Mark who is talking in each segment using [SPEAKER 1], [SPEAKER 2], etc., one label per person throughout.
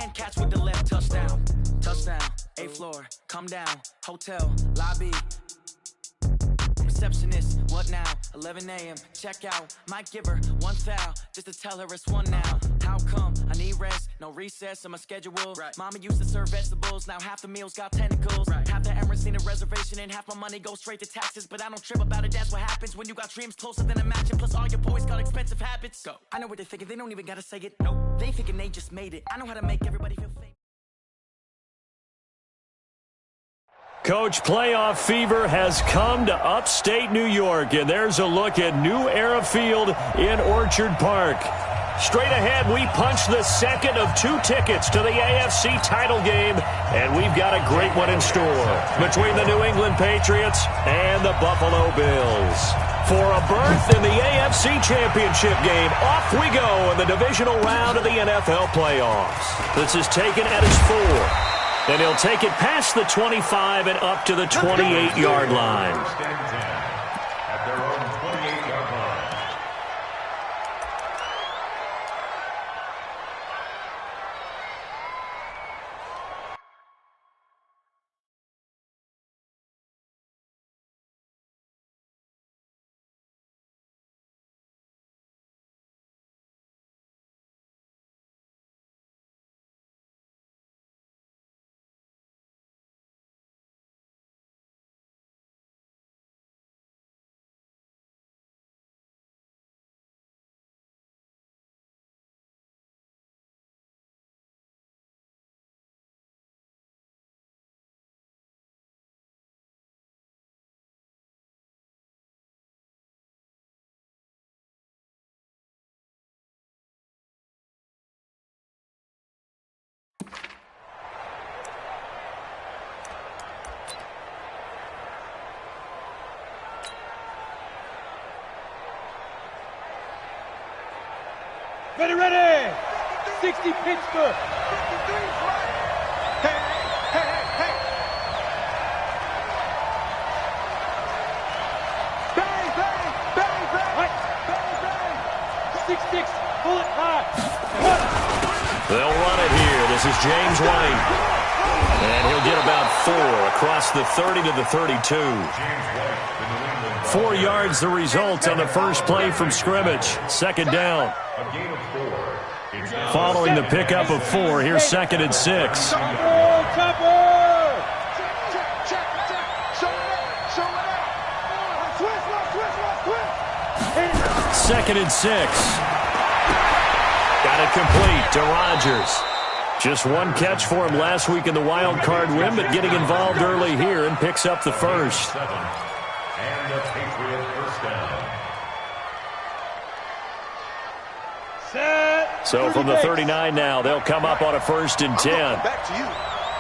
[SPEAKER 1] hand catch with the left. Touchdown, touchdown, 8th floor, come down, hotel, lobby. Receptionist, what now? 11 a.m. check out. Might give her one foul just to tell her it's one now. How come? I need rest, no recess in my schedule. Right. Mama used to serve vegetables, now half the meals got tentacles. Right. Half the Emirates need a reservation and half my money goes straight to taxes. But I don't trip about it, that's what happens when you got dreams closer than a matching. Plus all your boys got expensive habits. Go. I know what they're thinking, they don't even gotta say it. Nope. They thinking they just made it. I know how to make everybody feel famous.
[SPEAKER 2] Coach, playoff fever has come to upstate New York, and there's a look at New Era Field in Orchard Park. Straight ahead, we punch the second of 2 tickets to the AFC title game, and we've got a great one in store between the New England Patriots and the Buffalo Bills. For a berth in the AFC Championship game, off we go in the divisional round of the NFL playoffs. This is taken at his 4. And he'll take it past the 25 and up to the 28-yard line.
[SPEAKER 3] At their own 28-yard line.
[SPEAKER 4] Ready, ready! 60 Pittsburgh! Hey, hey, hey! Bang, bang, bang, bang! What? Bang, bang! 6-6, pull it high!
[SPEAKER 2] They'll run it here. This is James White. And he'll get about 4 across the 30 to the 32. 4 yards the result on the first play from scrimmage. Second down. Following the pickup of 4, here's 2nd and 6. Second and 6. Got it complete to Rodgers. Just 1 catch for him last week in the wild card win, but getting involved early here and picks up the first.
[SPEAKER 3] And the Patriot first down.
[SPEAKER 2] So from the 39 now, they'll come up on a 1st and 10.
[SPEAKER 4] Back to you.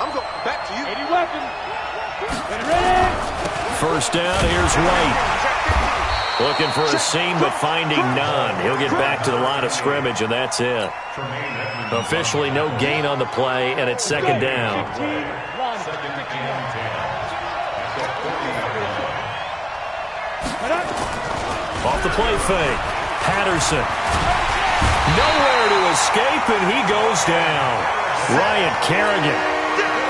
[SPEAKER 4] I'm going back to you. 80 weapons. Ready?
[SPEAKER 2] First down, here's White. Looking for a seam, but finding none. He'll get back to the line of scrimmage, and that's it. Officially no gain on the play, and it's 2nd down. Off the play fake. Patterson. Nowhere to escape, and he goes down. Ryan Kerrigan.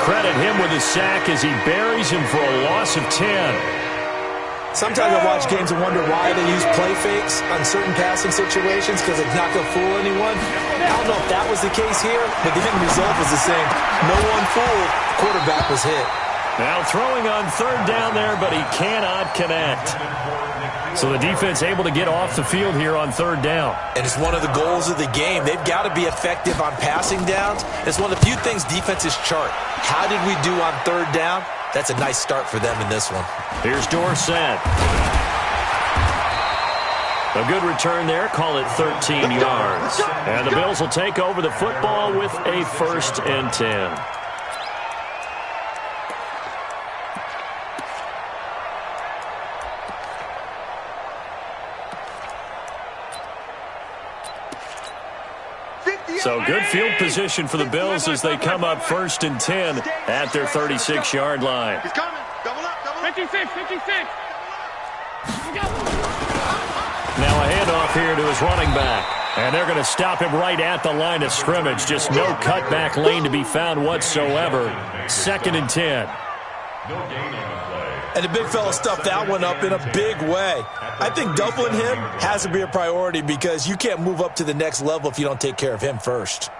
[SPEAKER 2] Credit him with a sack as he buries him for a loss of 10.
[SPEAKER 5] Sometimes I watch games and wonder why they use play fakes on certain passing situations because it's not going to fool anyone. I don't know if that was the case here, but the end result was the same. No one fooled. Quarterback was hit.
[SPEAKER 2] Now throwing on 3rd down there, but he cannot connect. So the defense able to get off the field here on 3rd down.
[SPEAKER 5] And it's one of the goals of the game. They've got to be effective on passing downs. It's one of the few things defenses chart. How did we do on 3rd down? That's a nice start for them in this one.
[SPEAKER 2] Here's Dorsett. A good return there. Call it 13 yards. And the Bills will take over the football with a 1st and 10. So good field position for the Bills as they come up 1st and 10 at their 36-yard line.
[SPEAKER 4] He's coming. Double up, double up. 56, 56.
[SPEAKER 2] Now a handoff here to his running back. And they're going to stop him right at the line of scrimmage. Just no cutback lane to be found whatsoever. 2nd and 10.
[SPEAKER 5] And the big fella stuffed that one up in a big way. I think doubling him has to be a priority because you can't move up to the next level if you don't take care of him first.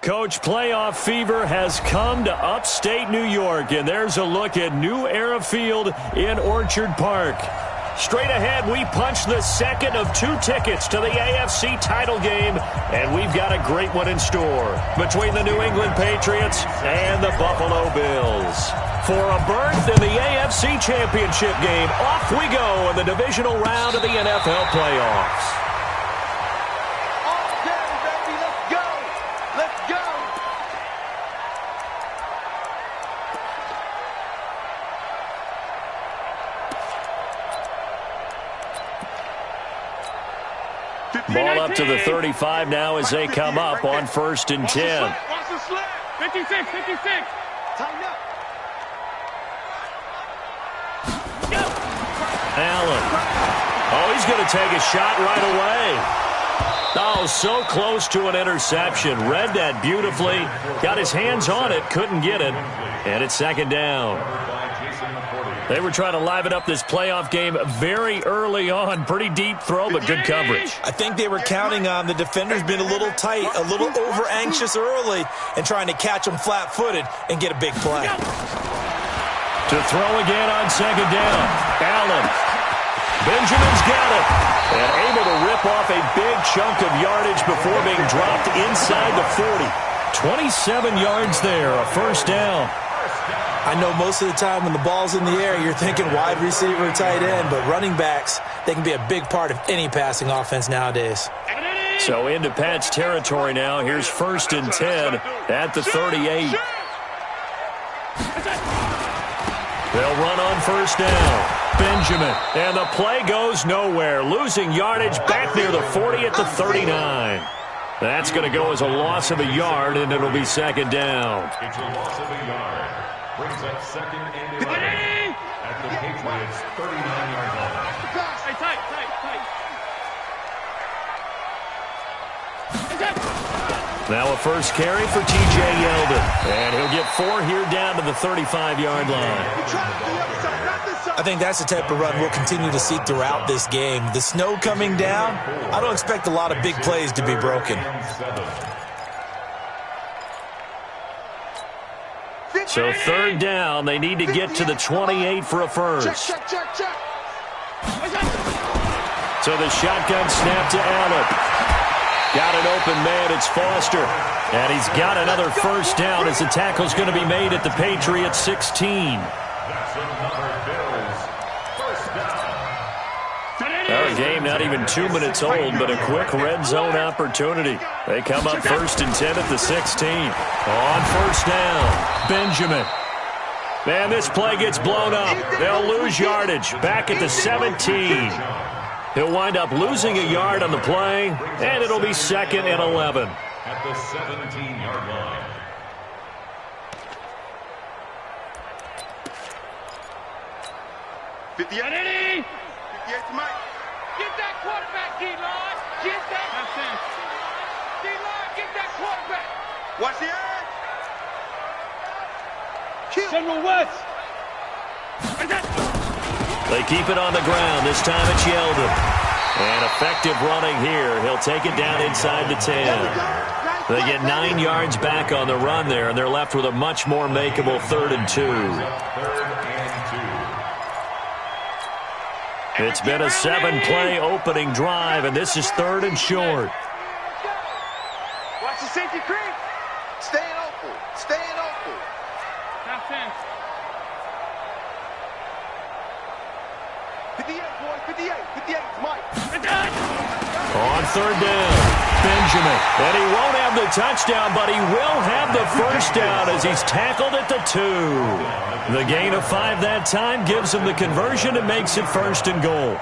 [SPEAKER 2] Coach, playoff fever has come to upstate New York, and there's a look at New Era Field in Orchard Park. Straight ahead, we punch the second of 2 tickets to the AFC title game, and we've got a great one in store between the New England Patriots and the Buffalo Bills. For a berth in the AFC Championship game, off we go in the divisional round of the NFL playoffs.
[SPEAKER 4] Okay, baby, let's go. Let's
[SPEAKER 2] Ball up to the 35 now as they come up on 1st and 10.
[SPEAKER 4] Watch the slip. 56, 56. Tighten up.
[SPEAKER 2] Allen. Oh, he's going to take a shot right away. Oh, so close to an interception. Read that beautifully. Got his hands on it. Couldn't get it. And it's 2nd down. They were trying to liven up this playoff game very early on. Pretty deep throw, but good coverage.
[SPEAKER 5] I think they were counting on the defenders being a little tight, a little over-anxious early, and trying to catch them flat-footed and get a big play.
[SPEAKER 2] To throw again on 2nd down. Allen. Benjamin's got it. And able to rip off a big chunk of yardage before being dropped inside the 40. 27 yards there, a 1st down.
[SPEAKER 5] I know most of the time when the ball's in the air, you're thinking wide receiver, tight end, but running backs, they can be a big part of any passing offense nowadays.
[SPEAKER 2] So into Pat's territory now. Here's 1st and 10 at the 38. They'll run on 1st down. Benjamin. And the play goes nowhere. Losing yardage back near the 40 at the 39. That's going to go as a loss of a yard, and it'll be 2nd down.
[SPEAKER 3] It's a loss of a yard. Brings up 2nd and 11 at the Patriots' 39-yard line.
[SPEAKER 4] Hey, tight.
[SPEAKER 2] Now a first carry for T.J. Yeldon. And he'll get 4 here down to the 35-yard line.
[SPEAKER 5] I think that's the type of run we'll continue to see throughout this game. The snow coming down, I don't expect a lot of big plays to be broken.
[SPEAKER 2] So 3rd down, they need to get to the 28 for a first.
[SPEAKER 4] Check.
[SPEAKER 2] So the shotgun snap to Allen. Got an open man, it's Foster. And he's got another 1st down as the tackle's going to be made at the Patriots 16.
[SPEAKER 3] That's another Bills 1st down.
[SPEAKER 2] Our game not even 2 minutes old, but a quick red zone opportunity. They come up 1st and 10 at the 16. On 1st down, Benjamin. Man, this play gets blown up. They'll lose yardage back at the 17. He'll wind up losing a yard on the play, and it'll be 2nd and 11.
[SPEAKER 3] At the 17-yard line.
[SPEAKER 4] Get that quarterback, D-line. Get that. D-line, get that quarterback. Watch the edge. General West.
[SPEAKER 2] They keep it on the ground. This time it's Yeldon. And effective running here. He'll take it down inside the 10. They get 9 yards back on the run there, and they're left with a much more makeable 3rd and 2.
[SPEAKER 3] 3rd and 2.
[SPEAKER 2] It's been a 7-play opening drive, and this is 3rd and short.
[SPEAKER 4] Watch the safety creep. Staying open. Top 10. 58, boys. 58, Mike.
[SPEAKER 2] On 3rd down, Benjamin. And he won't have the touchdown, but he will have the 1st down as he's tackled at the 2. The gain of 5 that time gives him the conversion and makes it 1st and goal.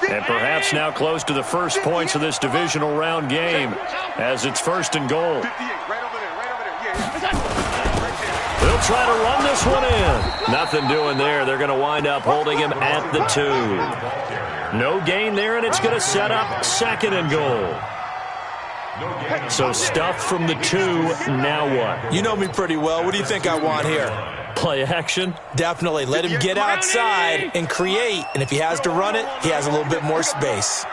[SPEAKER 2] And perhaps now close to the first points of this divisional round game as it's 1st and goal.
[SPEAKER 4] 58, right over there.
[SPEAKER 2] They'll try to run this one in. Nothing doing there. They're going to wind up holding him at the 2. No gain there, and it's going to set up 2nd and goal. So stuffed from the 2, now what?
[SPEAKER 5] You know me pretty well. What do you think I want here?
[SPEAKER 2] Play action?
[SPEAKER 5] Definitely. Let him get outside and create. And if he has to run it, he has a little bit more space.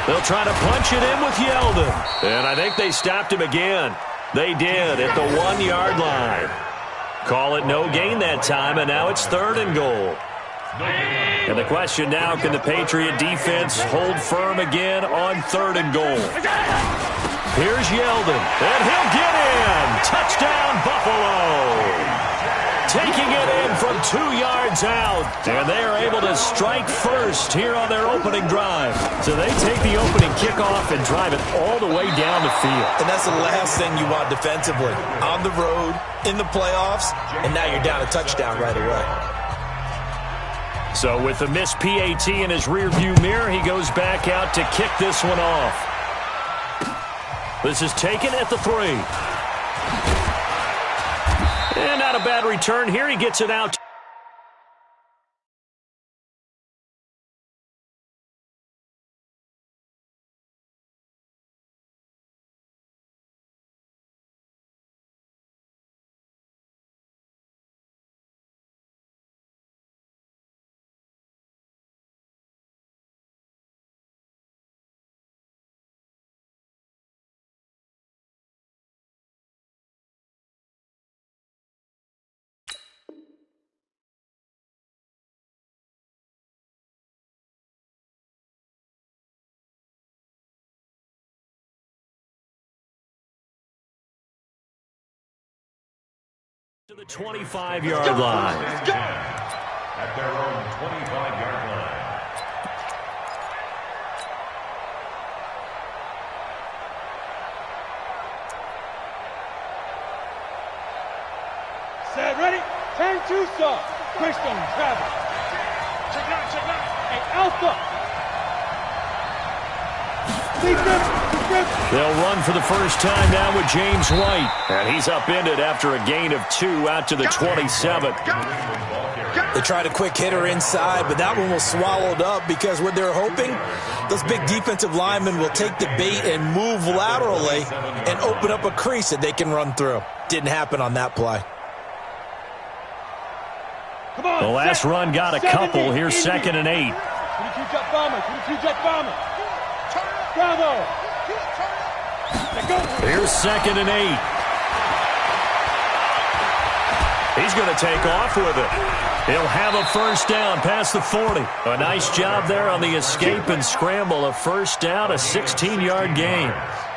[SPEAKER 2] They'll try to punch it in with Yeldon. And I think they stopped him again. They did at the 1-yard line. Call it no gain that time, and now it's 3rd and goal. And the question now, can the Patriot defense hold firm again on 3rd and goal? Here's Yeldon, and he'll get in. Touchdown, Buffalo. Taking it in from 2 yards out, and they are able to strike first here on their opening drive. So they take the opening kickoff and drive it all the way down the field.
[SPEAKER 5] And that's the last thing you want defensively. On the road, in the playoffs, and now you're down a touchdown right away.
[SPEAKER 2] So with the missed PAT in his rearview mirror, he goes back out to kick this one off. This is taken at the 3. And not a bad return here. He gets it out. To the 25-yard line.
[SPEAKER 3] At their own 25-yard line.
[SPEAKER 4] Set, ready? Turn 2 stop. Quickstone, travel. Check out. Hey, Alpha.
[SPEAKER 2] They'll run for the first time now with James White. And he's upended after a gain of 2 out to the 27.
[SPEAKER 5] They tried a quick hitter inside, but that one was swallowed up because what they're hoping, those big defensive linemen will take the bait and move laterally and open up a crease that they can run through. Didn't happen on that play.
[SPEAKER 2] The last run got a couple. Here's 2nd and 8.
[SPEAKER 4] 22-jet bomber. Bravo.
[SPEAKER 2] Here's 2nd and 8. He's going to take off with it. He'll have a first down past the 40. A nice job there on the escape and scramble. A first down, a 16-yard gain.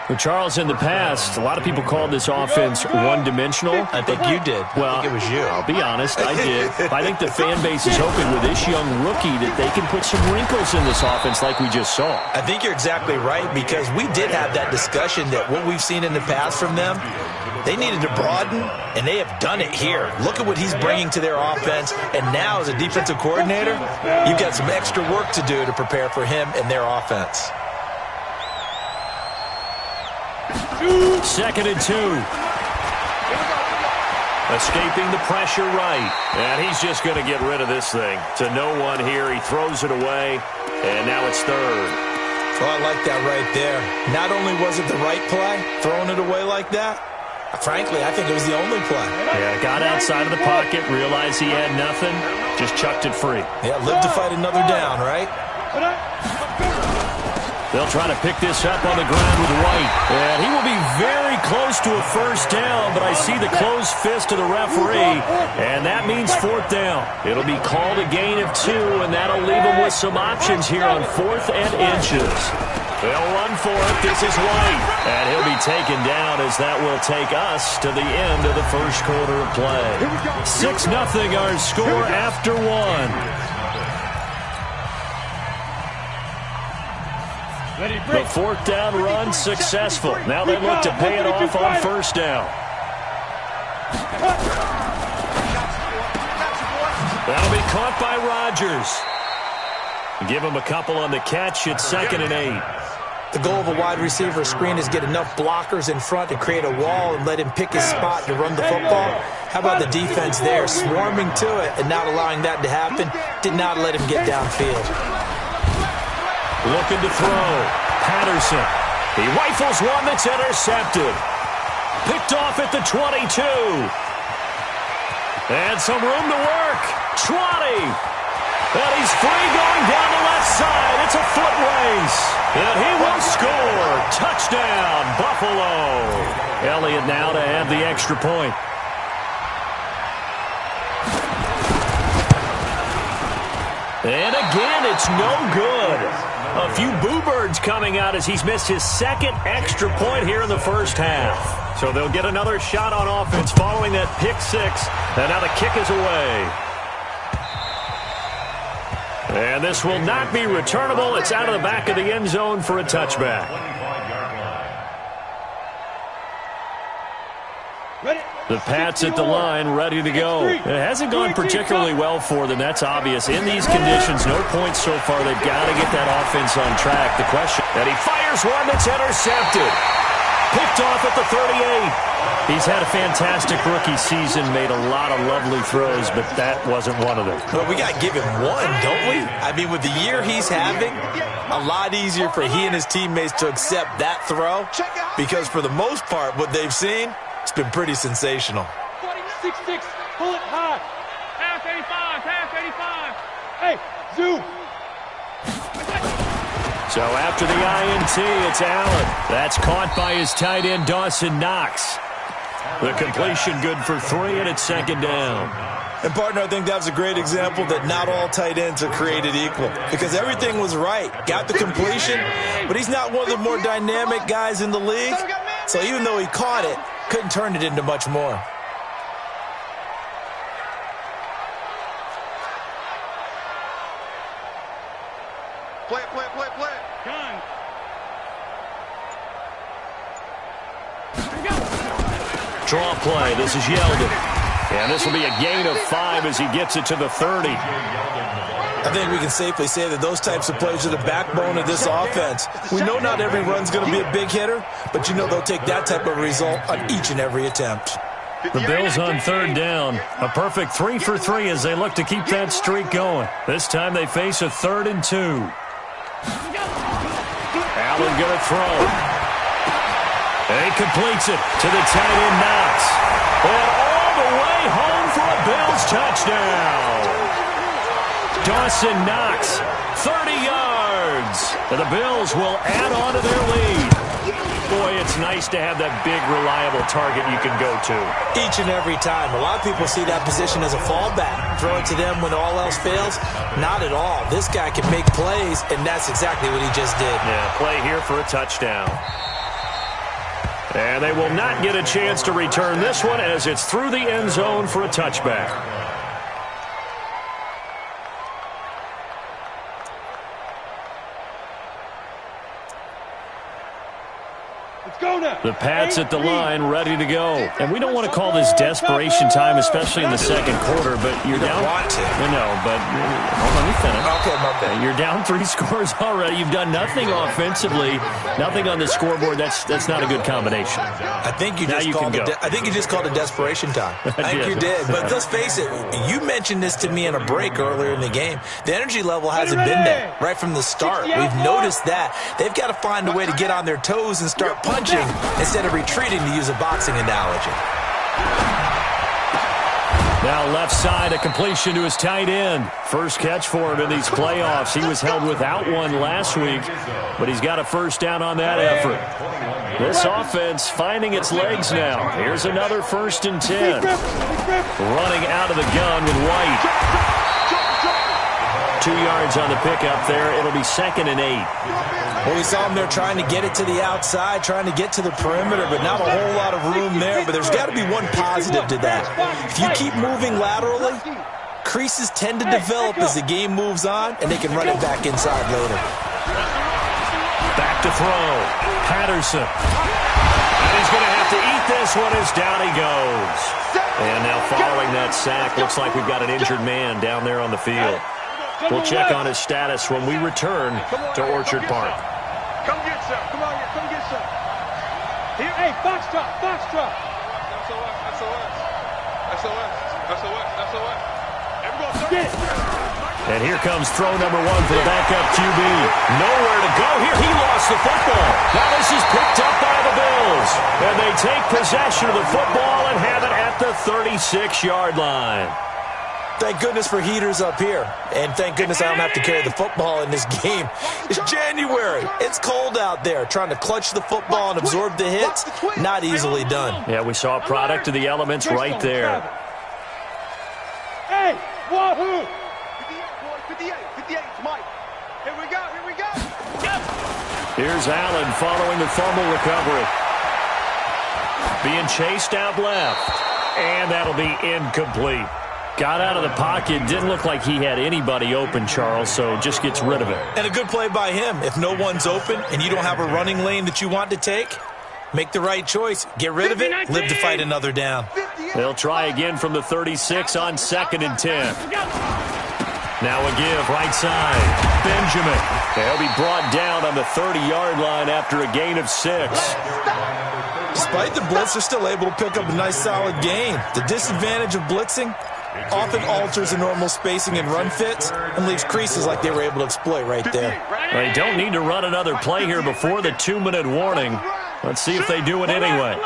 [SPEAKER 2] Well, Charles, in the past, a lot of people called this offense one-dimensional.
[SPEAKER 5] I think you did.
[SPEAKER 2] Well,
[SPEAKER 5] I think it was you.
[SPEAKER 2] I'll be honest, I did. I think the fan base is hoping with this young rookie that they can put some wrinkles in this offense like we just saw.
[SPEAKER 5] I think you're exactly right because we did have that discussion that what we've seen in the past from them, they needed to broaden, and they have done it here. Look at what he's bringing to their offense, and now as a defensive coordinator, you've got some extra work to do to prepare for him and their offense.
[SPEAKER 2] 2nd and 2. Escaping the pressure right. And he's just going to get rid of this thing. To no one here. He throws it away. And now it's 3rd.
[SPEAKER 5] Well, I like that right there. Not only was it the right play, throwing it away like that, frankly, I think it was the only play.
[SPEAKER 2] Yeah, got outside of the pocket, realized he had nothing, just chucked it free.
[SPEAKER 5] Yeah, live to fight another down, right?
[SPEAKER 2] They'll try to pick this up on the ground with White. And he will be very close to a first down, but I see the closed fist of the referee, and that means 4th down. It'll be called a gain of 2, and that'll leave them with some options here on 4th and inches. They'll run for it. This is White. And he'll be taken down as that will take us to the end of the first quarter of play. 6-0 our score after 1. The 4th down run successful. Now they look to pay it off on 1st down. That'll be caught by Rodgers. Give him a couple on the catch. It's 2nd and 8.
[SPEAKER 5] The goal of a wide receiver screen is get enough blockers in front to create a wall and let him pick his spot to run the football. How about the defense there, swarming to it and not allowing that to happen? Did not let him get downfield.
[SPEAKER 2] Looking to throw. Patterson. He rifles one that's intercepted. Picked off at the 22. And some room to work. 20. And he's free going down the left side. It's a foot race. And he will score. Touchdown, Buffalo. Elliott now to add the extra point. And again, it's no good. A few boo birds coming out as he's missed his 2nd extra point here in the first half. So they'll get another shot on offense following that pick 6. And now the kick is away. And this will not be returnable. It's out of the back of the end zone for a touchback.
[SPEAKER 4] Ready?
[SPEAKER 2] The Pats at the line, ready to go. It hasn't gone particularly well for them. That's obvious. In these conditions, no points so far. They've got to get that offense on track. The question, that he fires one that's intercepted. Picked off at the 38. He's had a fantastic rookie season, made a lot of lovely throws, but that wasn't one of them.
[SPEAKER 5] But we got to give him one, don't we? I mean, with the year he's having, a lot easier for he and his teammates to accept that throw, because for the most part, what they've seen, it's been pretty sensational.
[SPEAKER 4] 6-6, pull it high. Pass 85, pass 85. Hey, zoom.
[SPEAKER 2] So after the INT, it's Allen. That's caught by his tight end, Dawson Knox. The completion good for 3, and it's second down.
[SPEAKER 5] And, partner, I think that was a great example that not all tight ends are created equal, because everything was right. Got the completion, but he's not one of the more dynamic guys in the league. So even though he caught it, couldn't turn it into much more.
[SPEAKER 6] Play it.
[SPEAKER 4] Gun.
[SPEAKER 2] Draw play. This is Yeldon. And this will be a gain of 5 as he gets it to the 30.
[SPEAKER 5] I think we can safely say that those types of plays are the backbone of this offense. We know not every run's going to be a big hitter, but you know they'll take that type of result on each and every attempt.
[SPEAKER 2] The Bills on third down. A perfect 3 for 3 as they look to keep that streak going. This time they face a 3rd and 2. Allen going to throw. And he completes it to the tight end, Knox. And all the way home for a Bills touchdown. Dawson Knox, 30 yards. And the Bills will add on to their lead. Boy, it's nice to have that big, reliable target you can go to.
[SPEAKER 5] Each and every time. A lot of people see that position as a fallback. Throw it to them when all else fails. Not at all. This guy can make plays, and that's exactly what he just did.
[SPEAKER 2] Yeah, play here for a touchdown. And they will not get a chance to return this one as it's through the end zone for a touchback. The Pats at the line, ready to go. And we don't want to call this desperation time, especially in the second quarter, but you're down.
[SPEAKER 5] Want to.
[SPEAKER 2] No, but hold on, let me finish.
[SPEAKER 5] Okay, my bad.
[SPEAKER 2] You're down 3 scores already. You've done nothing offensively, nothing on the scoreboard. That's not a good combination.
[SPEAKER 5] I think you just called it desperation time. I think you did. But let's face it, you mentioned this to me in a break earlier in the game. The energy level hasn't been there right from the start. We've noticed that. They've got to find a way to get on their toes and start punching instead of retreating, to use a boxing analogy.
[SPEAKER 2] Now left side, a completion to his tight end. First catch for him in these playoffs. He was held without one last week, but he's got a first down on that effort. This offense finding its legs now. Here's another 1st and 10. Running out of the gun with White. 2 yards on the pickup there. It'll be 2nd and 8.
[SPEAKER 5] Well, we saw him there trying to get it to the outside, trying to get to the perimeter, but not a whole lot of room there. But there's got to be one positive to that. If you keep moving laterally, creases tend to develop as the game moves on, and they can run it back inside later.
[SPEAKER 2] Back to throw. Patterson. And he's going to have to eat this one as down he goes. And now following that sack, looks like we've got an injured man down there on the field. We'll check on his status when we return to Orchard Park.
[SPEAKER 4] Come get some. Come on, come get some. Here, hey, box drop. SOS.
[SPEAKER 2] And here comes throw number 1 for the backup QB. Nowhere to go here. He lost the football. Now this is picked up by the Bills. And they take possession of the football and have it at the 36-yard line.
[SPEAKER 5] Thank goodness for heaters up here. And thank goodness I don't have to carry the football in this game. It's January. It's cold out there. Trying to clutch the football and absorb the hits, not easily done.
[SPEAKER 2] Yeah, we saw a product of the elements right there.
[SPEAKER 4] Hey, wahoo!
[SPEAKER 6] 58, Mike. Here we go.
[SPEAKER 2] Here's Allen following the fumble recovery. Being chased out left. And that'll be incomplete. Got out of the pocket. Didn't look like he had anybody open, Charles, so just gets rid of it.
[SPEAKER 5] And a good play by him. If no one's open and you don't have a running lane that you want to take, Make the right choice. Get rid of it. Live to fight another down.
[SPEAKER 2] They'll try again from the 36 on 2nd and 10. Now a give, right side. Benjamin. They'll be brought down on the 30-yard line after a gain of 6.
[SPEAKER 5] Despite the blitz, they're still able to pick up a nice, solid gain. The disadvantage of blitzing often alters the normal spacing and run fits and leaves creases like they were able to exploit right there.
[SPEAKER 2] They don't need to run another play here before the 2-minute warning. Let's see if they do it anyway.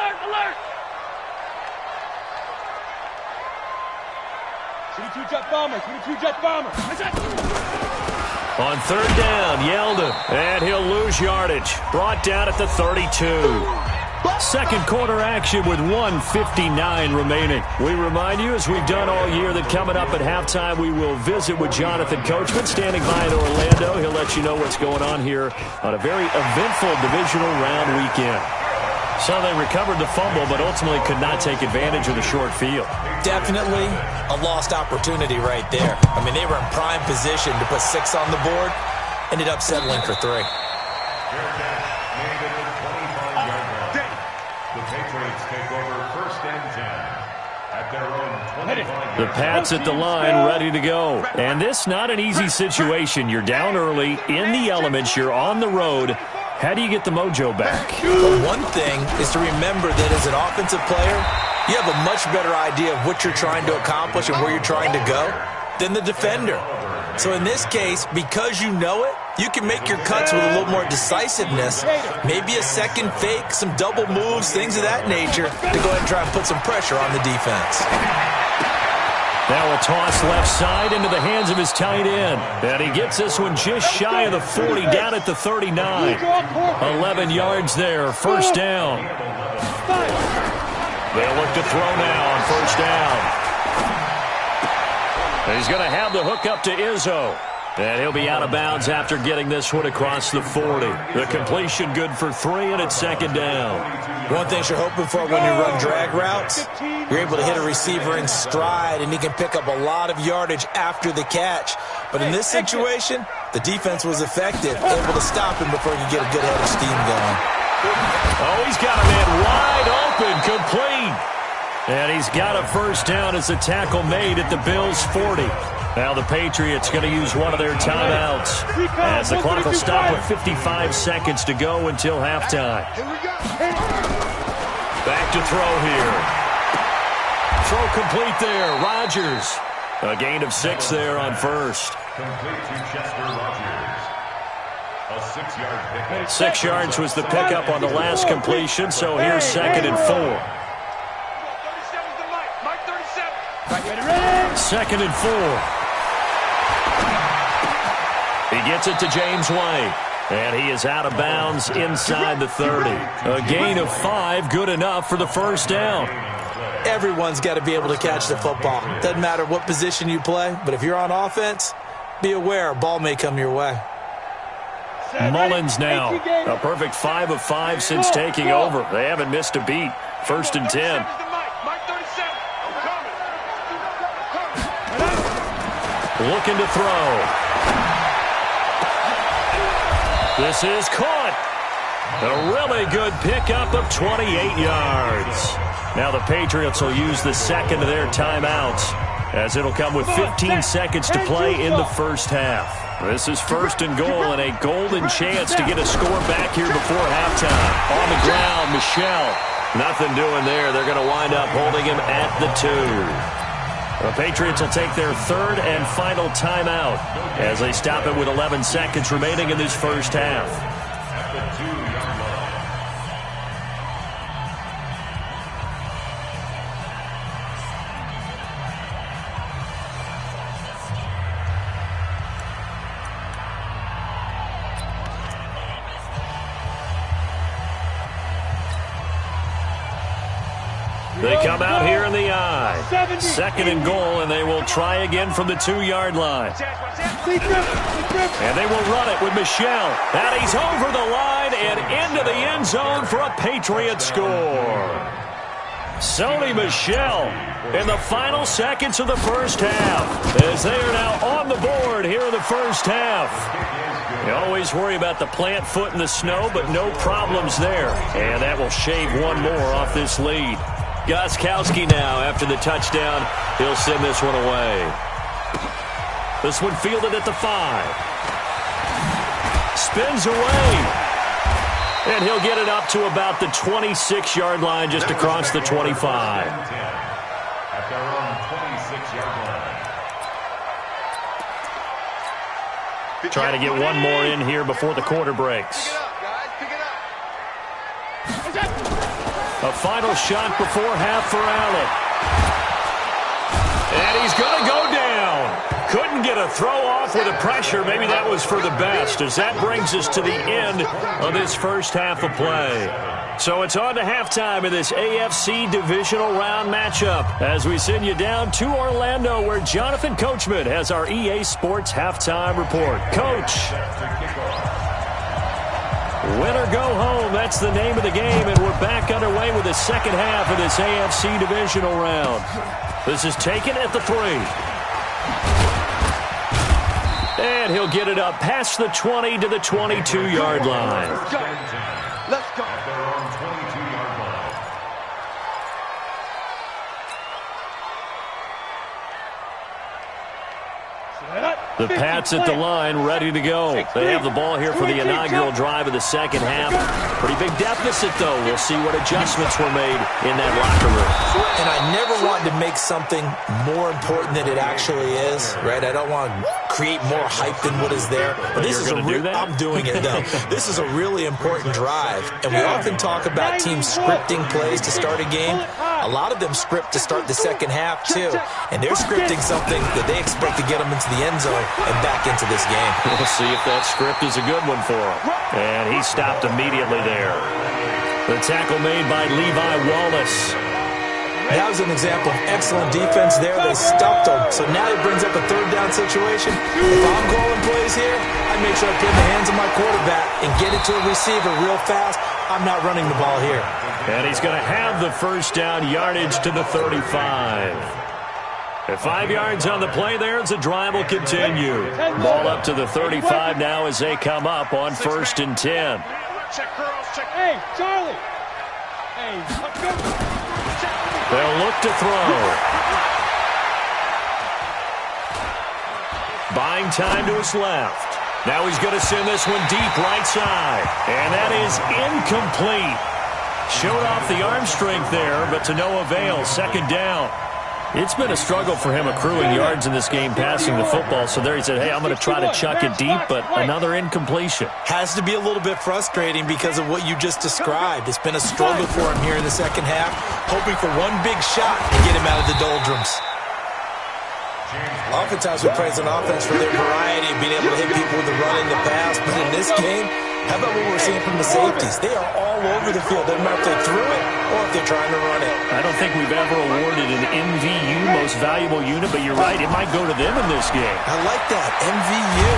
[SPEAKER 2] On 3rd down, Yeldon, and he'll lose yardage. Brought down at the 32. Second quarter action with 1:59 remaining. We remind you, as we've done all year, that coming up at halftime, we will visit with Jonathan Coachman standing by in Orlando. He'll let you know what's going on here on a very eventful divisional round weekend. So they recovered the fumble, but ultimately could not take advantage of the short field.
[SPEAKER 5] Definitely a lost opportunity right there. I mean, they were in prime position to put 6 on the board. Ended up settling for 3.
[SPEAKER 2] The Pats at the line, ready to go. And this not an easy situation. You're down early, in the elements, you're on the road. How do you get the mojo back?
[SPEAKER 5] Well, one thing is to remember that as an offensive player, you have a much better idea of what you're trying to accomplish and where you're trying to go than the defender. So in this case, because you know it, you can make your cuts with a little more decisiveness, maybe a second fake, some double moves, things of that nature, to go ahead and try and put some pressure on the defense.
[SPEAKER 2] Now a toss left side into the hands of his tight end. And he gets this one just shy of the 40, down at the 39. 11 yards there, 1st down. They'll look to throw now on 1st down. He's going to have the hook up to Izzo. And he'll be out of bounds after getting this one across the 40. The completion good for 3, and it's 2nd down.
[SPEAKER 5] One thing you're hoping for when you run drag routes, you're able to hit a receiver in stride, and he can pick up a lot of yardage after the catch. But in this situation, the defense was effective, able to stop him before he could get a good head of steam going.
[SPEAKER 2] Oh, he's got a man wide open, complete. And he's got a 1st down as the tackle made at the Bills' 40. Now the Patriots going to use one of their timeouts as the clock will stop with 55 seconds to go until halftime. Back to throw here. Throw complete there. Rodgers. A gain of 6 there on 1st.
[SPEAKER 3] Complete to Chester Rogers. A 6-yard pickup.
[SPEAKER 2] 6 yards was the pickup on the last completion, so here's 2nd and 4. 2nd and 4. He gets it to James White. And he is out of bounds inside the 30. A gain of 5, good enough for the 1st down.
[SPEAKER 5] Everyone's got to be able to catch the football. Doesn't matter what position you play, but if you're on offense, be aware a ball may come your way.
[SPEAKER 2] Mullins now. A perfect 5 of 5 since taking over. They haven't missed a beat. 1st and 10. Looking to throw. This is caught. A really good pickup of 28 yards. Now the Patriots will use the 2nd of their timeouts, as it'll come with 15 seconds to play in the 1st half. This is 1st and goal and a golden chance to get a score back here before halftime. On the ground, Michel. Nothing doing there. They're going to wind up holding him at the 2. The Patriots will take their 3rd and final timeout as they stop it with 11 seconds remaining in this 1st half. They come out here in the I. 2nd and goal, and they will try again from the 2-yard line. And they will run it with Michel. And he's over the line and into the end zone for a Patriot score. Sony Michel in the final seconds of the 1st half, as they are now on the board here in the 1st half. You always worry about the plant foot in the snow, but no problems there. And that will shave one more off this lead. Gostkowski now, after the touchdown, he'll send this one away. This one fielded at the 5. Spins away. And he'll get it up to about the 26-yard line, just across the 25.
[SPEAKER 3] At their own 26-yard line.
[SPEAKER 2] Trying to get one more in here before the quarter breaks.
[SPEAKER 6] Pick it up, guys. Pick it up.
[SPEAKER 2] A final shot before half for Allen. And he's going to go down. Couldn't get a throw off with the pressure. Maybe that was for the best, as that brings us to the end of this first half of play. So it's on to halftime in this AFC divisional round matchup as we send you down to Orlando, where Jonathan Coachman has our EA Sports halftime report. Coach. Win or go home, that's the name of the game, and we're back underway with the second half of this AFC divisional round. This is taken at the 3. And he'll get it up past the 20 to the 22-yard line.
[SPEAKER 6] Let's go. Let's go.
[SPEAKER 3] At their own 22-yard line.
[SPEAKER 2] The Pats at the line, ready to go. They have the ball here for the inaugural drive of the second half. Pretty big deficit, though. We'll see what adjustments were made in that locker room.
[SPEAKER 5] And I never want to make something more important than it actually is, right? I don't want to create more hype than what is there. But this is I'm doing it, though. This is a really important drive. And we often talk about teams scripting plays to start a game. A lot of them script to start the second half, too. And they're scripting something that they expect to get them into the end zone and back into this game.
[SPEAKER 2] We'll see if that script is a good one for him. And he stopped immediately there. The tackle made by Levi Wallace.
[SPEAKER 5] That was an example of excellent defense there. They stopped him. So now it brings up a third down situation. If I'm calling plays here, I make sure I put in the hands of my quarterback and get it to a receiver real fast. I'm not running the ball here.
[SPEAKER 2] And he's going to have the first down, yardage to the 35. At 5 yards on the play there as the drive will continue. Ball up to the 35 now as they come up on 1st and 10.
[SPEAKER 4] Hey, Charlie. Hey, let's go.
[SPEAKER 2] They'll look to throw. Buying time to his left. Now he's going to send this one deep right side. And that is incomplete. Showed off the arm strength there, but to no avail. Second down. It's been a struggle for him accruing yards in this game passing the football. So there he said, hey, I'm going to try to chuck it deep, but another incompletion.
[SPEAKER 5] Has to be a little bit frustrating because of what you just described. It's been a struggle for him here in the second half, hoping for one big shot to get him out of the doldrums. Oftentimes we praise an offense for their variety of being able to hit people with the run and the pass, but in this game, how about what we're seeing from the safeties? They are all over the field. Doesn't matter if they threw it or if they're trying to run it.
[SPEAKER 2] I don't think we've ever awarded an MVU, most valuable unit, but you're right, it might go to them in this game.
[SPEAKER 5] I like that, MVU.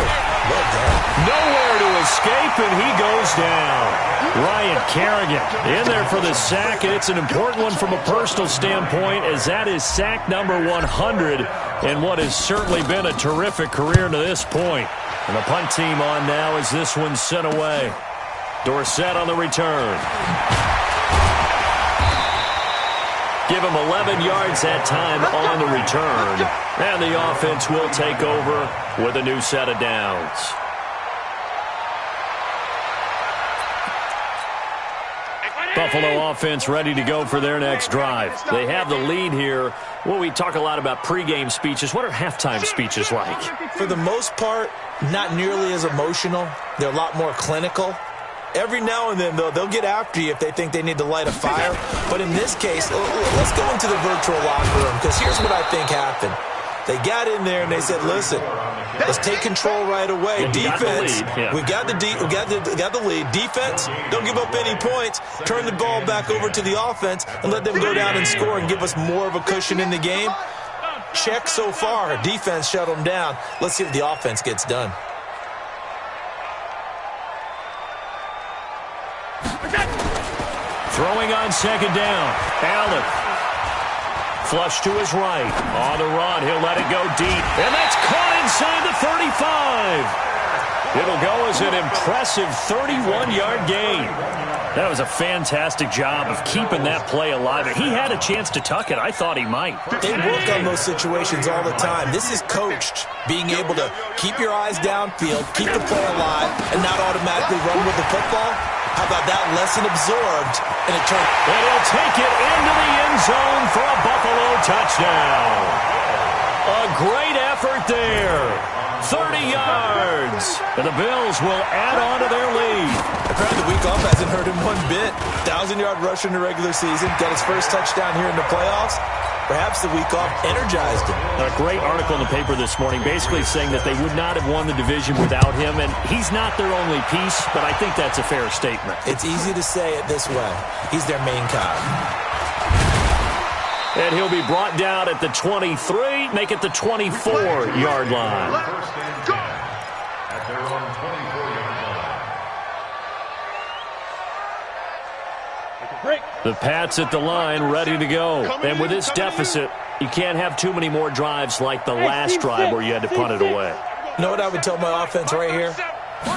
[SPEAKER 5] Well done.
[SPEAKER 2] Nowhere to escape, and he goes down. Ryan Kerrigan in there for the sack, and it's an important one from a personal standpoint, as that is sack number 100 in what has certainly been a terrific career to this point. And the punt team on now as this one's sent away. Dorsett on the return. Give him 11 yards that time on the return. And the offense will take over with a new set of downs. Buffalo offense ready to go for their next drive. They have the lead here. Well, we talk a lot about pregame speeches. What are halftime speeches like?
[SPEAKER 5] For the most part, not nearly as emotional. They're a lot more clinical. Every now and then, though, they'll get after you if they think they need to light a fire. But in this case, let's go into the virtual locker room, because here's what I think happened. They got in there and they said, listen, let's take control right away. Defense, we got the lead. Defense, don't give up any points. Turn the ball back over to the offense and let them go down and score and give us more of a cushion in the game. Check so far. Defense shut them down. Let's see if the offense gets done.
[SPEAKER 2] Throwing on second down. Allen. Flush to his right. On the run, he'll let it go deep. And that's caught inside the 35. It'll go as an impressive 31-yard gain. That was a fantastic job of keeping that play alive. He had a chance to tuck it. I thought he might.
[SPEAKER 5] They work on those situations all the time. This is coached, being able to keep your eyes downfield, keep the play alive, and not automatically run with the football. How about that lesson absorbed? And
[SPEAKER 2] he'll take it into the end zone for a Buffalo touchdown. A great effort there. 30 yards. And the Bills will add on to their lead.
[SPEAKER 5] Apparently the week off hasn't hurt him one bit. 1,000-yard rusher in the regular season. Got his first touchdown here in the playoffs. Perhaps the week off energized him.
[SPEAKER 2] A great article in the paper this morning basically saying that they would not have won the division without him, and he's not their only piece, but I think that's a fair statement.
[SPEAKER 5] It's easy to say it this way. He's their main guy.
[SPEAKER 2] And he'll be brought down at the 23, make it the 24-yard line.
[SPEAKER 3] First and 10 at their own 24-yard line.
[SPEAKER 2] The Pats at the line, ready to go. And with this deficit, you can't have too many more drives like the last drive where you had to punt it away.
[SPEAKER 5] You know what I would tell my offense right here?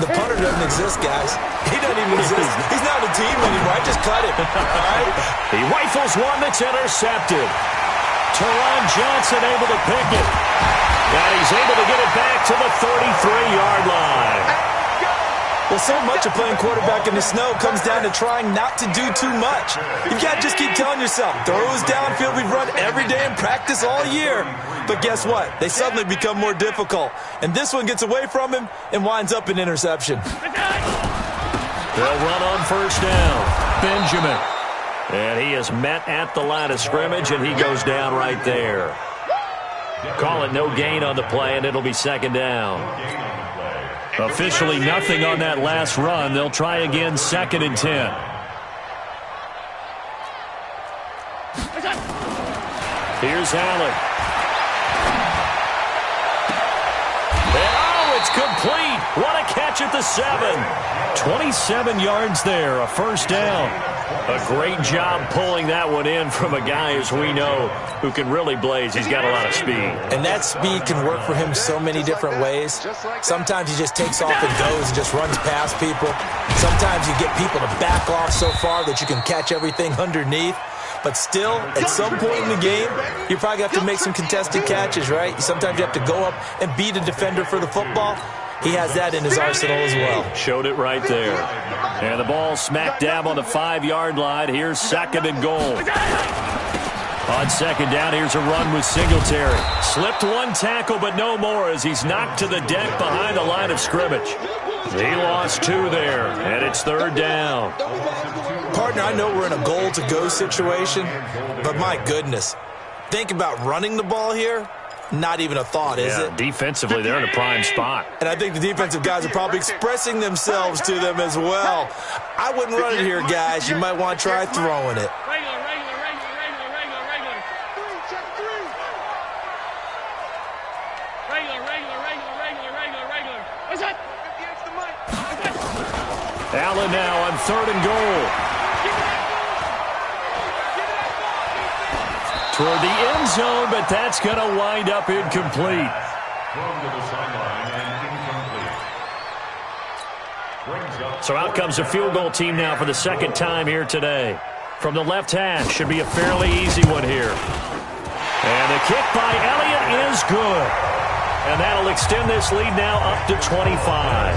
[SPEAKER 5] The punter doesn't exist, guys. He doesn't even exist. He's not a team anymore. I just cut him. All right?
[SPEAKER 2] He rifles one that's intercepted. Teron Johnson able to pick it. And he's able to get it back to the 33-yard line.
[SPEAKER 5] Well, so much of playing quarterback in the snow comes down to trying not to do too much. You can't just keep telling yourself, throws downfield we've run every day in practice all year. But guess what? They suddenly become more difficult. And this one gets away from him and winds up an interception.
[SPEAKER 2] They'll run on first down. Benjamin. And he is met at the line of scrimmage, and he goes down right there. Call it no gain on the play, and it'll be second down. Officially nothing on that last run. They'll try again, second and 10. Here's Allen. And it's complete. What a catch at the 7. 27 yards there, a first down. A great job pulling that one in from a guy, as we know, who can really blaze. He's got a lot of speed.
[SPEAKER 5] And that speed can work for him so many different ways. Sometimes he just takes off and goes and just runs past people. Sometimes you get people to back off so far that you can catch everything underneath. But still, at some point in the game, you probably have to make some contested catches, right? Sometimes you have to go up and beat a defender for the football. He has that in his arsenal as well.
[SPEAKER 2] Showed it right there. And the ball smack dab on the 5-yard line. Here's second and goal. On second down, here's a run with Singletary. Slipped one tackle, but no more as he's knocked to the deck behind the line of scrimmage. He lost 2 there, and it's third down.
[SPEAKER 5] Partner, I know we're in a goal-to-go situation, but my goodness, think about running the ball here. Not even a thought, is it?
[SPEAKER 2] Defensively, they're in a prime spot.
[SPEAKER 5] And I think the defensive guys are probably expressing themselves to them as well. I wouldn't run it here, guys. You might want to try throwing it.
[SPEAKER 4] Regular. What's that?
[SPEAKER 2] Allen now on third and goal. Toward the end zone, but that's going to wind up incomplete.
[SPEAKER 3] Thrown to the sideline and incomplete.
[SPEAKER 2] So out comes the field goal team now for the second time here today. From the left hash, should be a fairly easy one here. And the kick by Elliott is good. And that'll extend this lead now up to 25.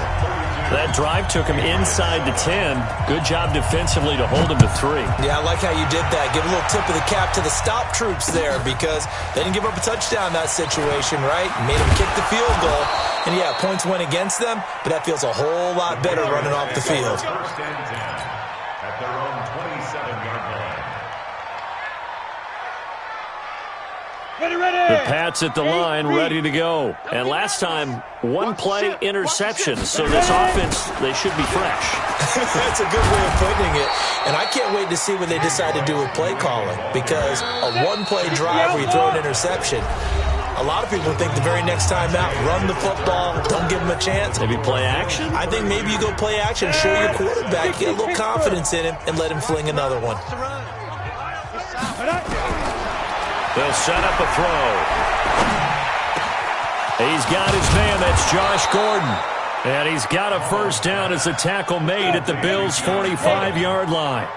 [SPEAKER 2] That drive took him inside the 10. Good job defensively to hold him to 3.
[SPEAKER 5] Yeah, I like how you did that. Give a little tip of the cap to the stop troops there because they didn't give up a touchdown in that situation, right? Made them kick the field goal. And, yeah, points went against them, but that feels a whole lot better running off the field.
[SPEAKER 3] First and 10 at their own 27-yard line.
[SPEAKER 2] The Pats at the line, ready to go. And last time, one play interception. So this offense, they should be fresh.
[SPEAKER 5] That's a good way of putting it. And I can't wait to see what they decide to do with play calling because a one-play drive where you throw an interception, a lot of people think the very next time out, run the football, don't give them a chance.
[SPEAKER 2] Maybe play action?
[SPEAKER 5] I think maybe you go play action, show your quarterback, get a little confidence in him, and let him fling another one.
[SPEAKER 2] They'll set up a throw. He's got his man. That's Josh Gordon. And he's got a first down as the tackle made at the Bills' 45-yard line.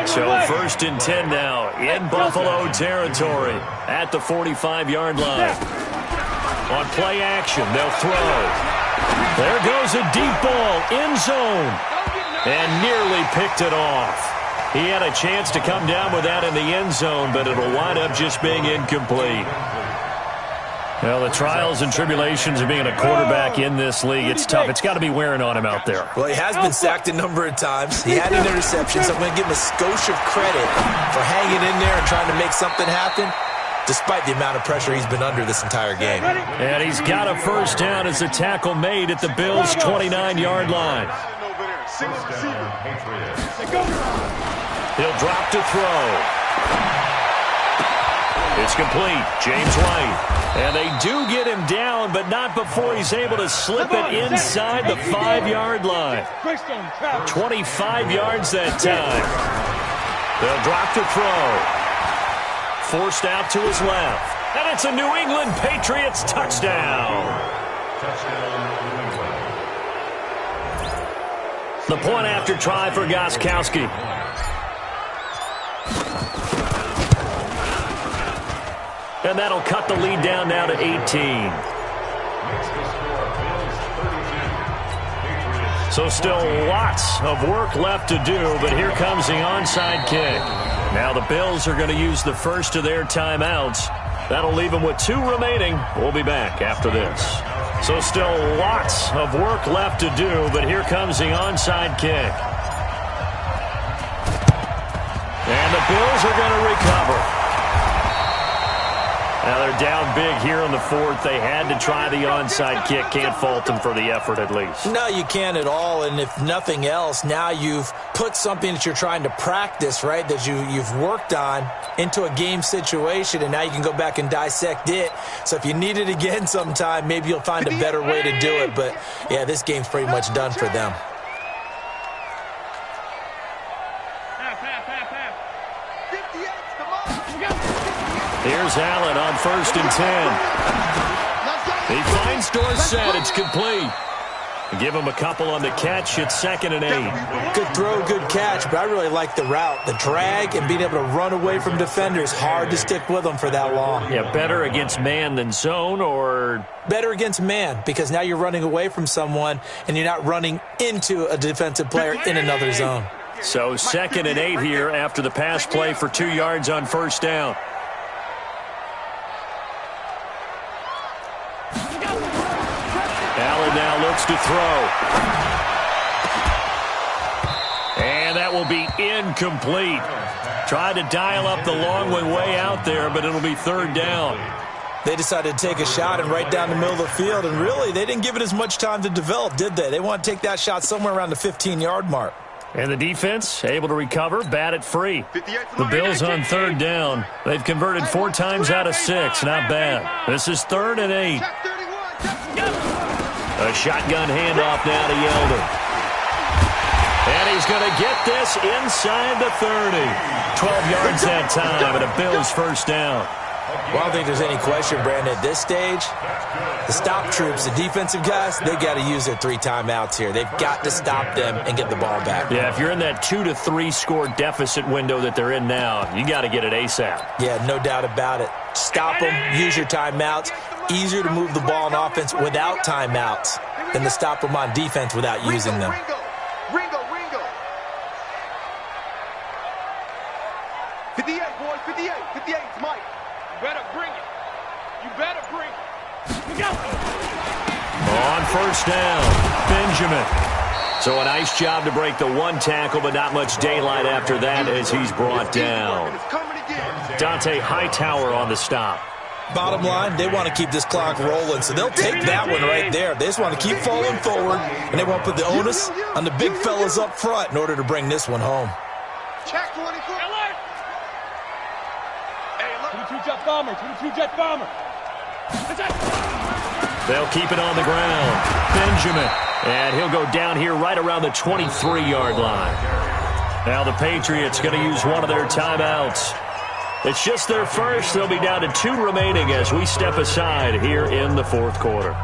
[SPEAKER 2] So 1st and 10 now in Buffalo territory at the 45-yard line. On play action, they'll throw. There goes a deep ball, end zone, and nearly picked it off. He had a chance to come down with that in the end zone, but it'll wind up just being incomplete. Well, the trials and tribulations of being a quarterback in this league, it's tough. It's got to be wearing on him out there.
[SPEAKER 5] Well, he has been sacked a number of times. He had an interception, so I'm going to give him a skosh of credit for hanging in there and trying to make something happen, despite the amount of pressure he's been under this entire game.
[SPEAKER 2] And he's got a first down as the tackle made at the Bills' 29-yard line. He'll drop to throw. It's complete. James White. And they do get him down, but not before he's able to slip it inside the 5-yard line. 25 yards that time. They'll drop to throw. Forced out to his left. And it's a New England Patriots touchdown. The point after try for Gostkowski. And that'll cut the lead down now to 18. So still lots of work left to do, but here comes the onside kick. Now the Bills are going to use the first of their timeouts. That'll leave them with 2 remaining. We'll be back after this. So still lots of work left to do, but here comes the onside kick. And the Bills are going to recover. Now they're down big here in the 4th. They had to try the onside kick. Can't fault them for the effort at least.
[SPEAKER 5] No, you can't at all. And if nothing else, now you've put something that you're trying to practice, right, that you've worked on into a game situation, and now you can go back and dissect it. So if you need it again sometime, maybe you'll find a better way to do it. But, yeah, this game's pretty much done for them.
[SPEAKER 2] Here's Allen on 1st and 10. He finds Dorsett. It's complete. Give him a couple on the catch. It's 2nd and 8.
[SPEAKER 5] Good throw, good catch, but I really like the route. The drag and being able to run away from defenders. Hard to stick with them for that long.
[SPEAKER 2] Yeah, better against man than zone, or?
[SPEAKER 5] Better against man, because now you're running away from someone and you're not running into a defensive player in another zone.
[SPEAKER 2] So 2nd and 8 here after the pass play for 2 yards on 1st down. Allen now looks to throw. And that will be incomplete. Tried to dial up the long way out there, but it'll be 3rd down.
[SPEAKER 5] They decided to take a shot and right down the middle of the field, and really, they didn't give it as much time to develop, did they? They want to take that shot somewhere around the 15-yard mark.
[SPEAKER 2] And the defense able to recover, bat it free. The Bills on 3rd down. They've converted 4 times out of 6. Not bad. This is 3rd and 8. A shotgun handoff now to Yeldon. And he's going to get this inside the 30. 12 yards that time, and a Bills first down.
[SPEAKER 5] Well, I don't think there's any question, Brandon. At this stage, the stop troops, the defensive guys, they got to use their 3 timeouts here. They've got to stop them and get the ball back.
[SPEAKER 2] Yeah, if you're in that 2 to 3 score deficit window that they're in now, you got to get it ASAP.
[SPEAKER 5] Yeah, no doubt about it. Stop them, use your timeouts. Easier to move the ball on offense without timeouts than to stop them on defense without using them.
[SPEAKER 6] Ringo. 58, boys, 58. 58's Mike.
[SPEAKER 4] You better bring it. You better bring it.
[SPEAKER 2] On 1st down, Benjamin. So a nice job to break the 1 tackle, but not much daylight after that as he's brought down. Dante Hightower on the stop.
[SPEAKER 5] Bottom line, they want to keep this clock rolling, so they'll take that one right there. They just want to keep falling forward, and they want to put the onus on the big fellas up front in order to bring this one home.
[SPEAKER 6] Check 24. Hey, look.
[SPEAKER 4] 22-jet bomber. 22-jet bomber.
[SPEAKER 2] They'll keep it on the ground. Benjamin. And he'll go down here right around the 23-yard line. Now the Patriots going to use one of their timeouts. It's just their first. They'll be down to 2 remaining as we step aside here in the 4th quarter.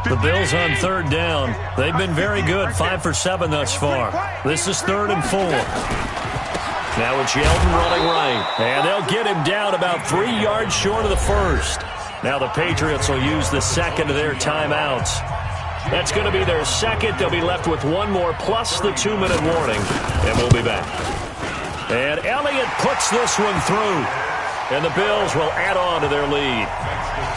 [SPEAKER 2] The Bills on third down. They've been very good, 5 for 7 thus far. This is 3rd and 4. Now it's Yeldon running right. And they'll get him down about 3 yards short of the first. Now the Patriots will use the second of their timeouts. That's going to be their second. They'll be left with one more plus the 2-minute warning. And we'll be back. And Elliott puts this one through. And the Bills will add on to their lead.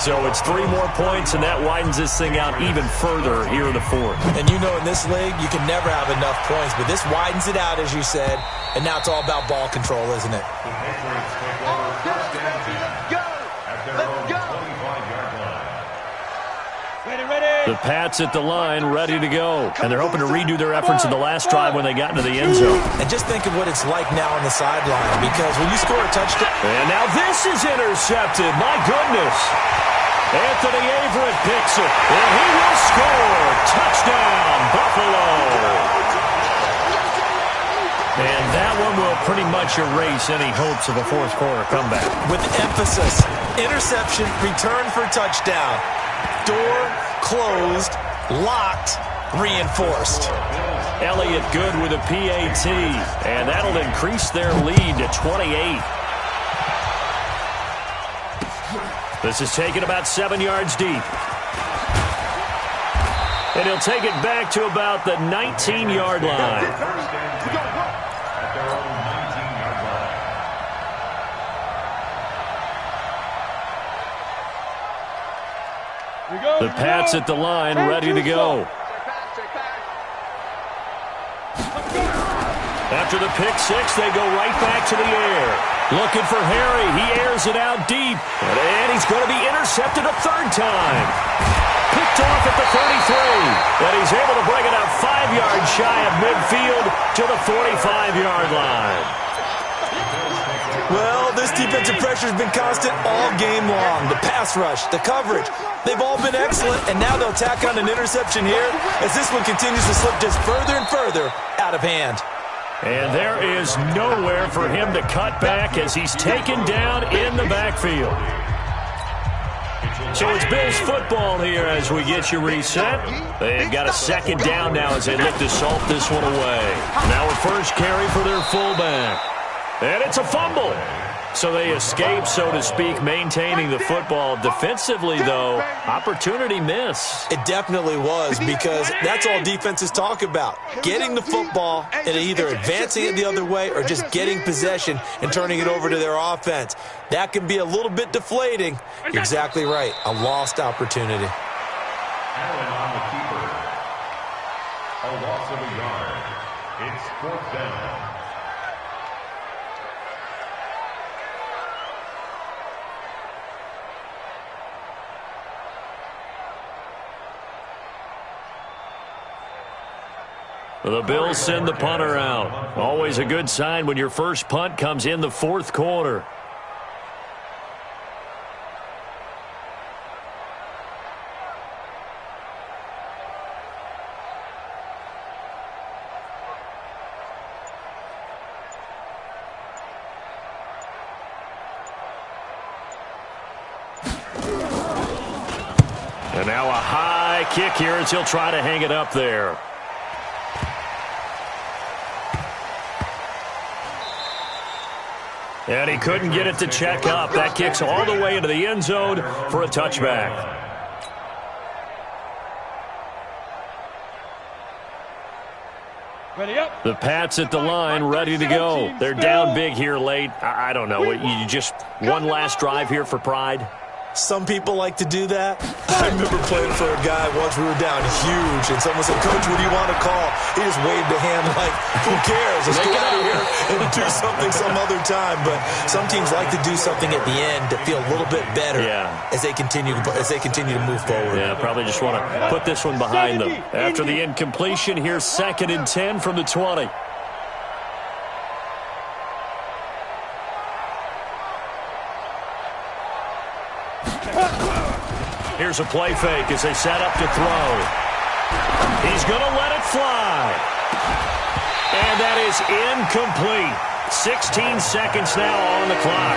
[SPEAKER 2] So it's 3 more points, and that widens this thing out even further here in the fourth.
[SPEAKER 5] And you know in this league, you can never have enough points, but this widens it out, as you said, and now it's all about ball control, isn't it?
[SPEAKER 3] The Patriots take over first down at their own 25-yard line.
[SPEAKER 2] The Pats at the line, ready to go. And they're hoping to redo their efforts in the last drive when they got into the end zone.
[SPEAKER 5] And just think of what it's like now on the sideline, because when you score a touchdown...
[SPEAKER 2] And now this is intercepted. My goodness. Anthony Averett picks it, and he will score. Touchdown, Buffalo. And that one will pretty much erase any hopes of a fourth quarter comeback.
[SPEAKER 5] With emphasis, interception, return for touchdown. Door closed, locked, reinforced.
[SPEAKER 2] Elliott good with a PAT, and that'll increase their lead to 28. This is taken about 7 yards deep. And he'll take it back to about the 19-yard line.
[SPEAKER 3] At their own 19-yard line.
[SPEAKER 2] The Pats at the line, ready to go. After the pick six, they go right back to the air. Looking for Harry. He airs it out deep. And he's going to be intercepted a third time. Picked off at the 33. And he's able to bring it out 5 yards shy of midfield to the 45-yard line.
[SPEAKER 5] Well, this defensive pressure has been constant all game long. The pass rush, the coverage, they've all been excellent. And now they'll tack on an interception here as this one continues to slip just further and further out of hand.
[SPEAKER 2] And there is nowhere for him to cut back as he's taken down in the backfield. So it's Bills football here as we get you reset. They've got a second down now as they look to salt this one away. Now a first carry for their fullback. And it's a fumble. So they escape, so to speak, maintaining the football. Defensively, though, opportunity miss.
[SPEAKER 5] It definitely was, because that's all defenses talk about. Getting the football and either advancing it the other way or just getting possession and turning it over to their offense. That can be a little bit deflating. You're exactly right. A lost opportunity.
[SPEAKER 3] Allen on the keeper. A loss of a yard. It's 4th down.
[SPEAKER 2] The Bills send the punter out. Always a good sign when your first punt comes in the fourth quarter. And now a high kick here as he'll try to hang it up there. And he couldn't get it to check up. That kicks all the way into the end zone for a touchback.
[SPEAKER 4] Ready up.
[SPEAKER 2] The Pats at the line, ready to go. They're down big here late. I don't know. You just one last drive here for pride?
[SPEAKER 5] Some people like to do that. I remember playing for a guy once. We were down huge, and someone said, "Coach, what do you want to call?" He just waved a hand like, "Who cares? Let's go out of here and do something some other time." But some teams like to do something at the end to feel a little bit better as they continue to move forward.
[SPEAKER 2] Yeah, probably just want to put this one behind them. After the incompletion, here's 2nd and 10 from the 20. Here's a play fake as they set up to throw. He's going to let it fly. And that is incomplete. 16 seconds now on the clock.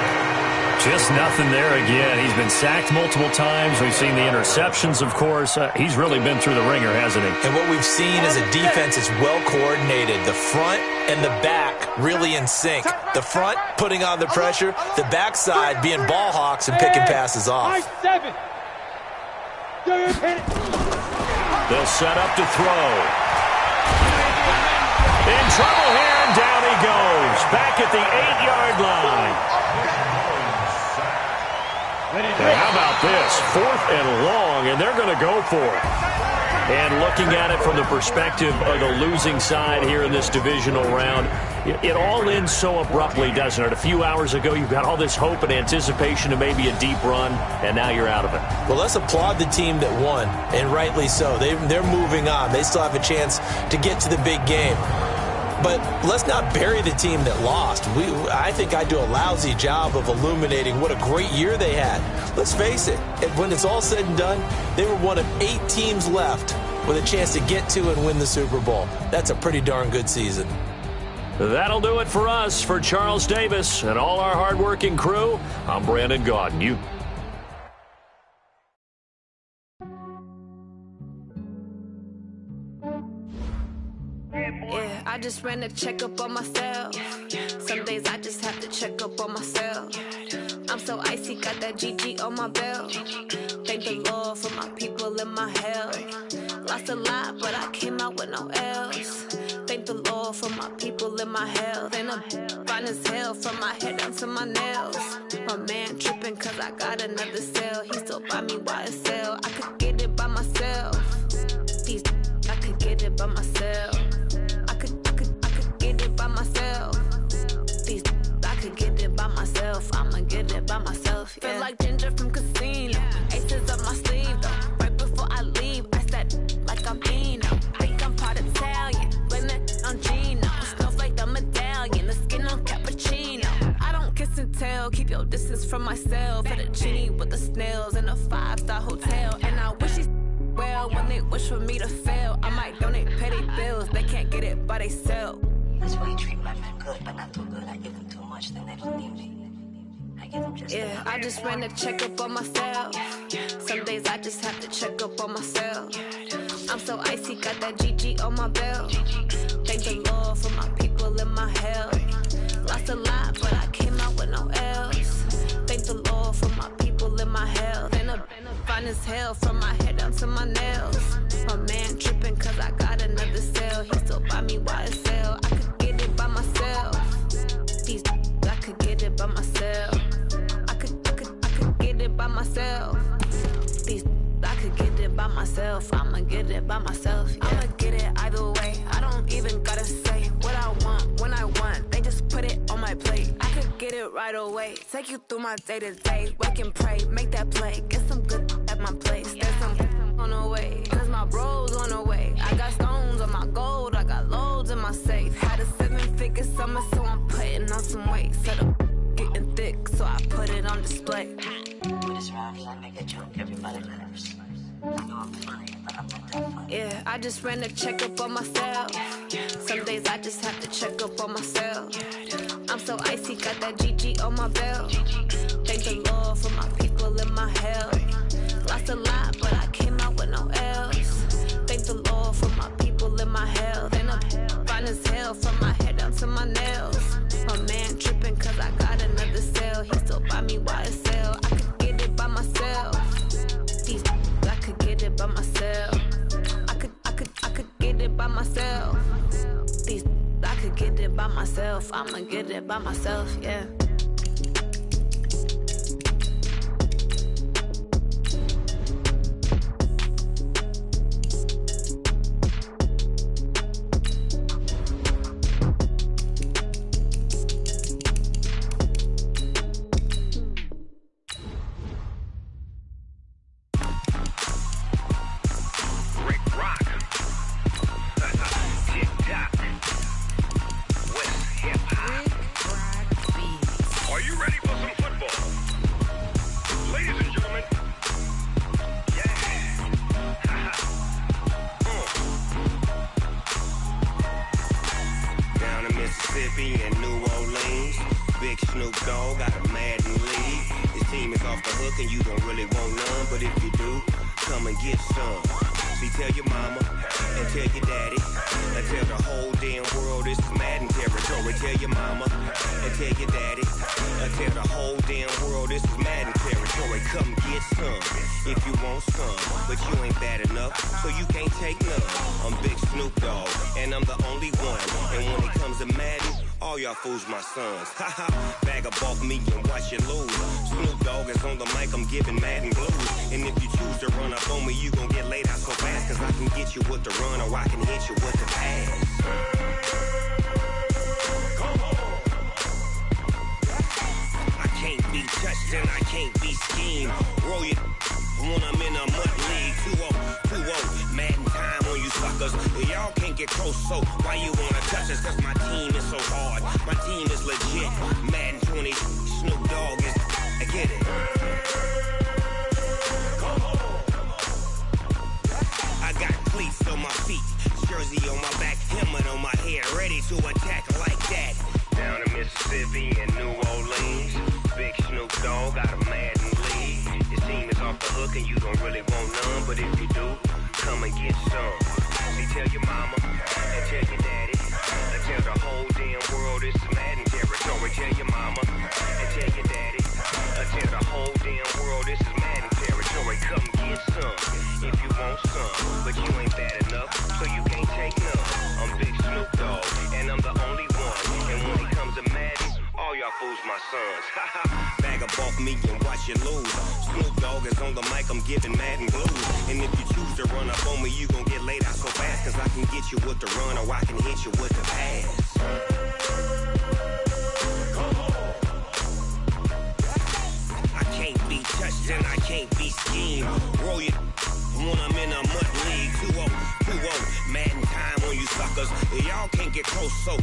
[SPEAKER 2] Just nothing there again. He's been sacked multiple times. We've seen the interceptions, of course. He's really been through the ringer, hasn't he?
[SPEAKER 5] And what we've seen is a defense is well coordinated. The front and the back really in sync. The front putting on the pressure, the backside being ball hawks and picking passes off.
[SPEAKER 2] They'll set up to throw. In trouble here, and down he goes. Back at the 8-yard line. And how about this? 4th and long, and they're going to go for it. And looking at it from the perspective of the losing side here in this divisional round, it all ends so abruptly, doesn't it? A few hours ago, you've got all this hope and anticipation of maybe a deep run, and now you're out of it.
[SPEAKER 5] Well, let's applaud the team that won, and rightly so. They're moving on. They still have a chance to get to the big game. But let's not bury the team that lost. I think I do a lousy job of illuminating what a great year they had. Let's face it, when it's all said and done, they were one of 8 teams left with a chance to get to and win the Super Bowl. That's a pretty darn good season.
[SPEAKER 2] That'll do it for us. For Charles Davis and all our hardworking crew, I'm Brandon Gaudin.
[SPEAKER 7] Yeah, I just ran a checkup on myself. Some days I just have to check up on myself. I'm so icy, got that GG on my belt. Thank the Lord for my people and my health. Lost a lot, but I came out with no L's. Thank the Lord for my people and my health. And I'm fine as hell from my head down to my nails. My man tripping cause I got another cell. He still buy me YSL. I could get it by myself. I could get it by myself. I could get it by myself. I could get it by myself. I'ma get it by myself. Yeah. Feel like Ginger from Casino. Aces up my sleeve though. Right before I leave, I said like I'm Eno. Think I'm part Italian. Blame that on Gino. Snowflake the medallion. The skin on cappuccino. I don't kiss and tell. Keep your distance from myself. At a genie with the snails in a 5-star hotel. And I wish he's well when they wish for me to fail. I might donate petty bills. They can't get it by themselves.
[SPEAKER 8] That's why you treat my men good, but not too good. I give them too much, then they don't need me. I give them just enough.
[SPEAKER 7] I just ran a checkup on myself. Some days I just have to check up on myself. I'm so icy, got that GG on my belt. Thank the Lord for my people and my health. Lost a lot, but I came out with no L's. Thank the Lord for my people and my health. And I'm fine as hell from my head down to my nails. My man tripping cause I got another cell. He still buy me YSL. I could get it by myself. I could get it by myself. I could get it by myself. I could get it by myself. I'ma get it by myself. Yeah. I'ma get it either way. I don't even gotta say what I want when I want. They just put it on my plate. I could get it right away. Take you through my day to day. Wake and pray, make that play. Get some good at my place. There's some on the way. Cause my bros on the way. I got stones on my gold. I got loads in my safe. Had a 7-figure summer, so I'm putting on some weight. Set up getting thick, so I put it on display.
[SPEAKER 8] With this round, I make a joke, everybody laughs. I know I'm funny, but I'm not that funny.
[SPEAKER 7] Yeah, I just ran a checkup on myself. Some days I just have to check up on myself. I'm so icy, got that GG on my belt. Thank the Lord for my people and my health. Lost a lot, but I came out with no L's. Thank the Lord for my people and my health. And I'm fine as hell from my head down to my nails. My man tripping cause I got another cell. He still buy me YSL. I could get it by myself. I could get it by myself. I could get it by myself. I could get it by myself. I'ma get it by myself, yeah.
[SPEAKER 9] Big Snoop Dogg got a Madden league. His team is off the hook and you don't really want none, but if you do, come and get some. See, tell your mama and tell your daddy and tell the whole damn world this is Madden territory. Tell your mama and tell your daddy and tell the whole damn world this is Madden territory. Come get some if you want some, but you ain't bad enough, so you can't take none. I'm Big Snoop Dogg, and I'm the only one. And when it comes to Madden, all y'all fools my sons. Haha, bag up off me and watch you lose. Snoop Dogg is on the mic, I'm giving Madden blues. And if you choose to run up on me, you gon' get laid out so fast, cause I can get you with the run or I can hit you with the pass. Come on. I can't be touched and I can't be schemed. Roll it when I'm in a mud league. 2-0, Madden time on you suckers. Y'all can't get close, so why you wanna touch us? Cause my team is so hard, my team is legit. Madden 20, Snoop Dogg is, I get it. Come on. I got cleats on my feet, jersey on my back, helmet on my head, ready to attack like that. Down in Mississippi and New Orleans, Big Snoop Dogg got a Madden league. His team is off the hook and you don't really want none, but if you do, come and get some. See, tell your mama and tell your daddy and tell the whole damn world this is Madden territory. Tell your mama and tell your daddy and tell the whole damn world this is Madden territory. Come get some if you want some, but you ain't bad enough, so you can't take none. I'm Big Snoop Dogg, and I'm the only one. And when it comes to Madden, all y'all fools my sons. Bag up off me and watch you lose. Snoop Dogg is on the mic, I'm giving Madden blues. And if you choose to run up on me, you gon' get laid out so fast, cause I can get you with the run or I can hit you with the pass. Come on. I can't be touched and I can't be schemed. Roll it when I'm in a mud league. 2-0, Madden time on you suckers. Y'all can't get close, so